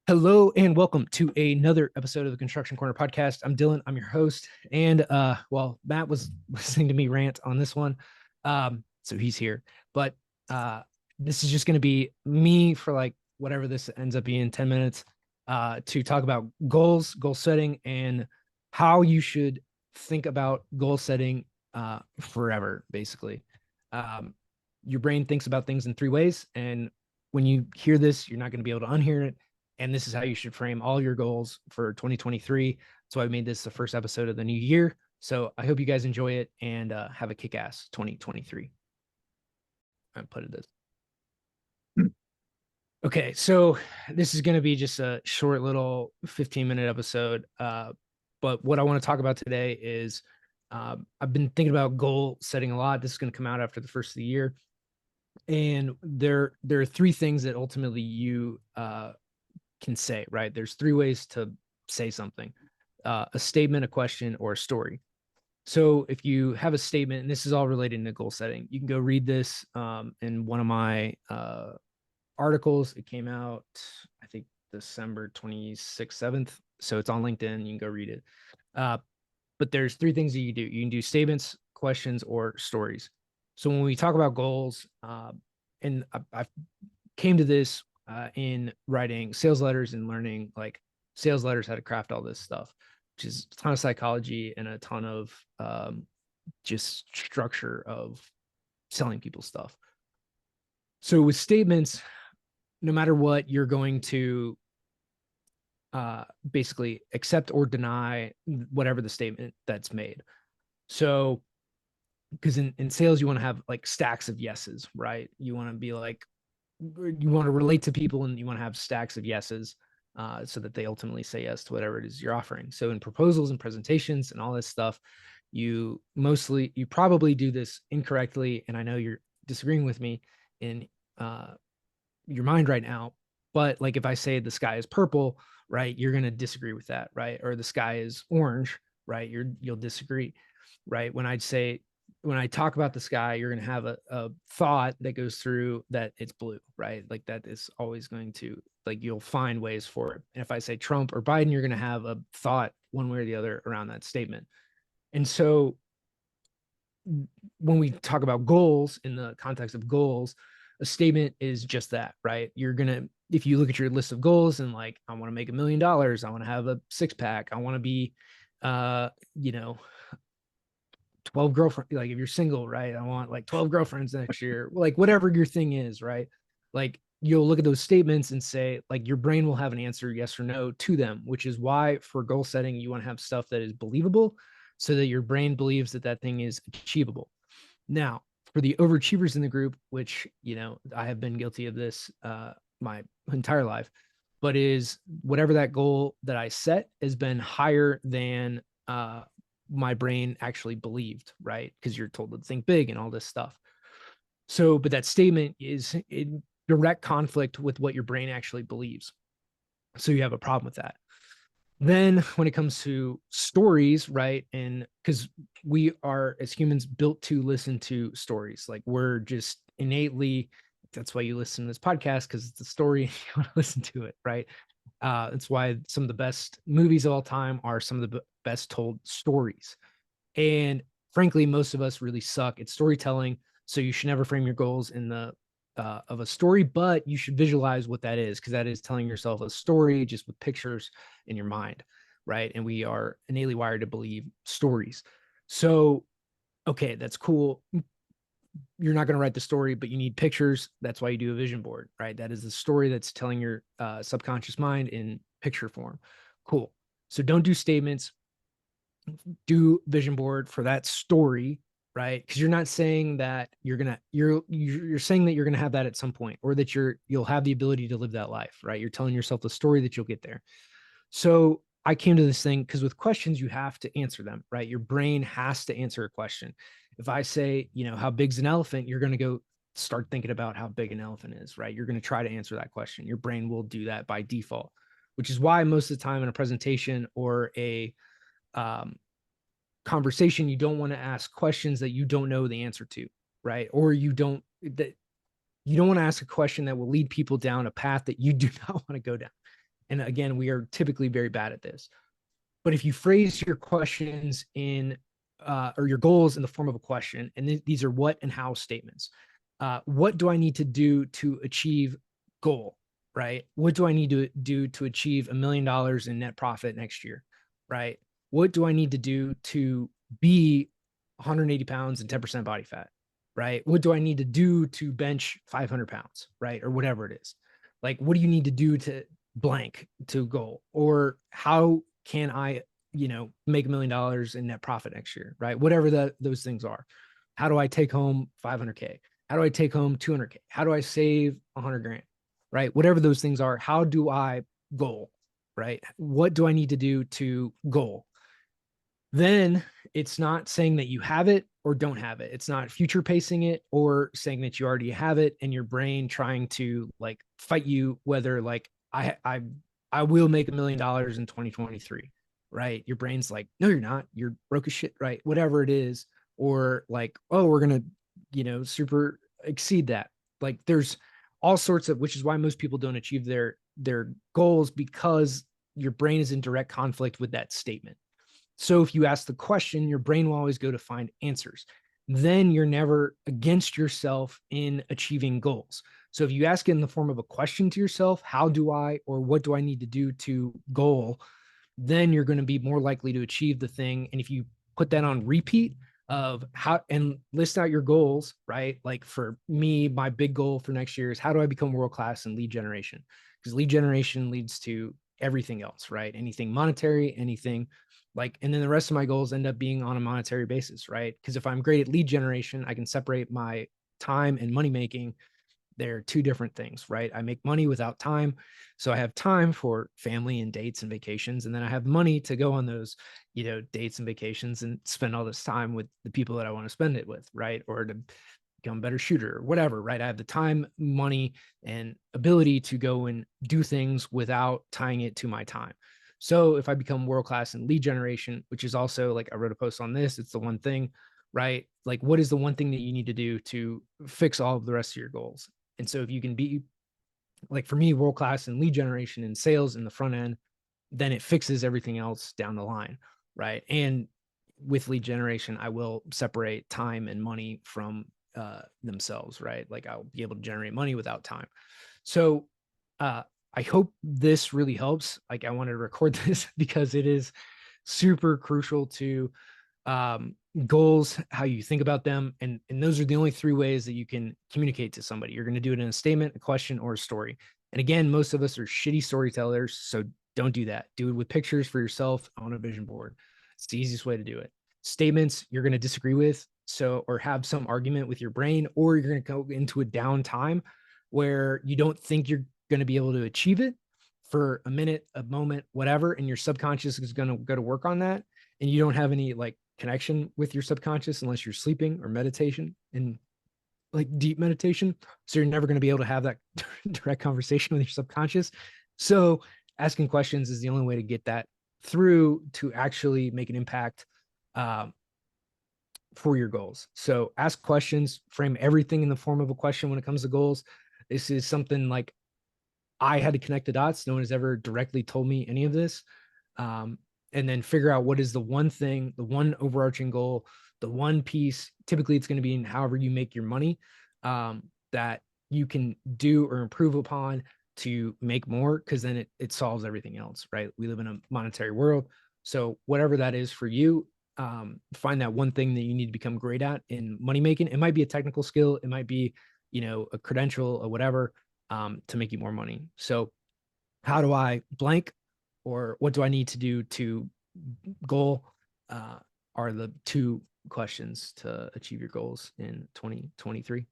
Hello and welcome to another episode of the Construction Corner podcast. I'm Dylan. I'm your host. And Matt was listening to me rant on this one. So he's here. But this is just going to be me for like whatever this ends up being, 10 minutes, to talk about goals, goal setting, and how you should think about goal setting forever, basically. Your brain thinks about things in three ways. And when you hear this, you're not going to be able to unhear it, and this is how you should frame all your goals for 2023. So I made this the first episode of the new year. So I hope you guys enjoy it and have a kick-ass 2023. I put it this. Okay, so this is going to be just a short little 15-minute episode. But what I want to talk about today is I've been thinking about goal setting a lot. This is going to come out after the first of the year. And there are three things that ultimately you can say, right? There's three ways to say something: a statement, a question, or a story. So if you have a statement, and this is all related to goal setting, you can go read this in one of my articles. It came out, I think, December 26th, 7th. So it's on LinkedIn. You can go read it. But there's three things that you do. You can do statements, questions, or stories. So when we talk about goals, and I came to this in writing sales letters and learning like sales letters, how to craft all this stuff, which is a ton of psychology and a ton of just structure of selling people stuff. So with statements, no matter what, you're going to basically accept or deny whatever the statement that's made. So because in sales, you want to have like stacks of yeses, right? You want to be like, you want to relate to people and you want to have stacks of yeses so that they ultimately say yes to whatever it is you're offering. So in proposals and presentations and all this stuff, you probably do this incorrectly. And I know you're disagreeing with me in your mind right now, but like if I say the sky is purple, right, you're going to disagree with that, right? Or the sky is orange, right? You'll disagree, right? When I talk about the sky, you're going to have a thought that goes through that it's blue, right? Like that is always going to, like, you'll find ways for it. And if I say Trump or Biden, you're going to have a thought one way or the other around that statement. And so when we talk about goals in the context of goals, a statement is just that, right? You're going to, if you look at your list of goals and like, I want to make $1 million, I want to have a six pack, I want to be, you know, 12 girlfriends, like if you're single, right? I want like 12 girlfriends next year, like whatever your thing is, right? Like you'll look at those statements and say, like, your brain will have an answer, yes or no, to them, which is why for goal setting, you want to have stuff that is believable so that your brain believes that that thing is achievable. Now, for the overachievers in the group, which, I have been guilty of this my entire life, but is whatever that goal that I set has been higher than my brain actually believed, right? Because you're told to think big and all this stuff. So, but that statement is in direct conflict with what your brain actually believes. So you have a problem with that. Then when it comes to stories, right? And because we are, as humans, built to listen to stories. Like we're just innately, that's why you listen to this podcast, because it's a story and you want to listen to it, right? That's why some of the best movies of all time are some of the best told stories. And frankly, most of us really suck at storytelling. So you should never frame your goals in the of a story, but you should visualize what that is, because that is telling yourself a story just with pictures in your mind, right? And we are innately wired to believe stories. So, okay, that's cool. You're not going to write the story, but you need pictures. That's why you do a vision board, right? That is the story that's telling your subconscious mind in picture form. Cool. So don't do statements, do vision board for that story, right? Because you're not saying that you're saying that you're gonna have that at some point, or that you'll have the ability to live that life, right? You're telling yourself the story that you'll get there. So I came to this thing because with questions you have to answer them, right? Your brain has to answer a question. If I say, how big's an elephant, you're gonna go start thinking about how big an elephant is, right? You're gonna try to answer that question. Your brain will do that by default, which is why most of the time in a presentation or a um, conversation, you don't want to ask questions that you don't know the answer to, right? Or you don't want to ask a question that will lead people down a path that you do not want to go down. And again, we are typically very bad at this. But if you phrase your questions in or your goals in the form of a question, and these are what and how statements. What do I need to do to achieve goal? Right? What do I need to do to achieve $1 million in net profit next year? Right? What do I need to do to be 180 pounds and 10% body fat? Right? What do I need to do to bench 500 pounds? Right? Or whatever it is. Like, what do you need to do to blank to goal? Or how can I, make $1 million in net profit next year? Right? Whatever those things are. How do I take home 500K? How do I take home 200K? How do I save 100 grand? Right? Whatever those things are, how do I goal? Right? What do I need to do to goal? Then it's not saying that you have it or don't have it. It's not future pacing it or saying that you already have it and your brain trying to like fight you, whether like I will make $1 million in 2023, right? Your brain's like, no, you're not. You're broke as shit, right? Whatever it is, or like, oh, we're gonna, super exceed that. Like there's all sorts of, which is why most people don't achieve their goals, because your brain is in direct conflict with that statement. So if you ask the question, your brain will always go to find answers. Then you're never against yourself in achieving goals. So if you ask it in the form of a question to yourself, how do I, or what do I need to do to goal? Then you're going to be more likely to achieve the thing. And if you put that on repeat of how, and list out your goals, right? Like for me, my big goal for next year is how do I become world class in lead generation? Because lead generation leads to everything else, right? Anything monetary, anything like, and then the rest of my goals end up being on a monetary basis, right? Because if I'm great at lead generation, I can separate my time and money making. They're two different things, right? I make money without time. So I have time for family and dates and vacations. And then I have money to go on those, dates and vacations and spend all this time with the people that I want to spend it with, right? Or to become a better shooter or whatever, right? I have the time, money, and ability to go and do things without tying it to my time. So if I become world class in lead generation, which is also like I wrote a post on this, it's the one thing, right? Like, what is the one thing that you need to do to fix all of the rest of your goals? And so if you can be like for me, world class in lead generation and sales in the front end, then it fixes everything else down the line, right? And with lead generation, I will separate time and money from themselves, right? Like I'll be able to generate money without time. So I hope this really helps. Like I wanted to record this because it is super crucial to goals, how you think about them. And those are the only three ways that you can communicate to somebody. You're going to do it in a statement, a question, or a story. And again, most of us are shitty storytellers. So don't do that. Do it with pictures for yourself on a vision board. It's the easiest way to do it. Statements you're going to disagree with. So, or have some argument with your brain, or you're going to go into a downtime where you don't think you're going to be able to achieve it for a minute, a moment, whatever. And your subconscious is going to go to work on that. And you don't have any like connection with your subconscious unless you're sleeping or meditation and like deep meditation. So you're never going to be able to have that direct conversation with your subconscious. So asking questions is the only way to get that through to actually make an impact for your goals. So ask questions, frame everything in the form of a question when it comes to goals. This is something like I had to connect the dots. No one has ever directly told me any of this. And then figure out what is the one thing, the one overarching goal, the one piece. Typically, it's going to be in however you make your money that you can do or improve upon to make more, because then it solves everything else, right? We live in a monetary world. So whatever that is for you, find that one thing that you need to become great at in money making. It might be a technical skill. It might be, a credential or whatever to make you more money. So how do I blank, or what do I need to do to goal are the two questions to achieve your goals in 2023.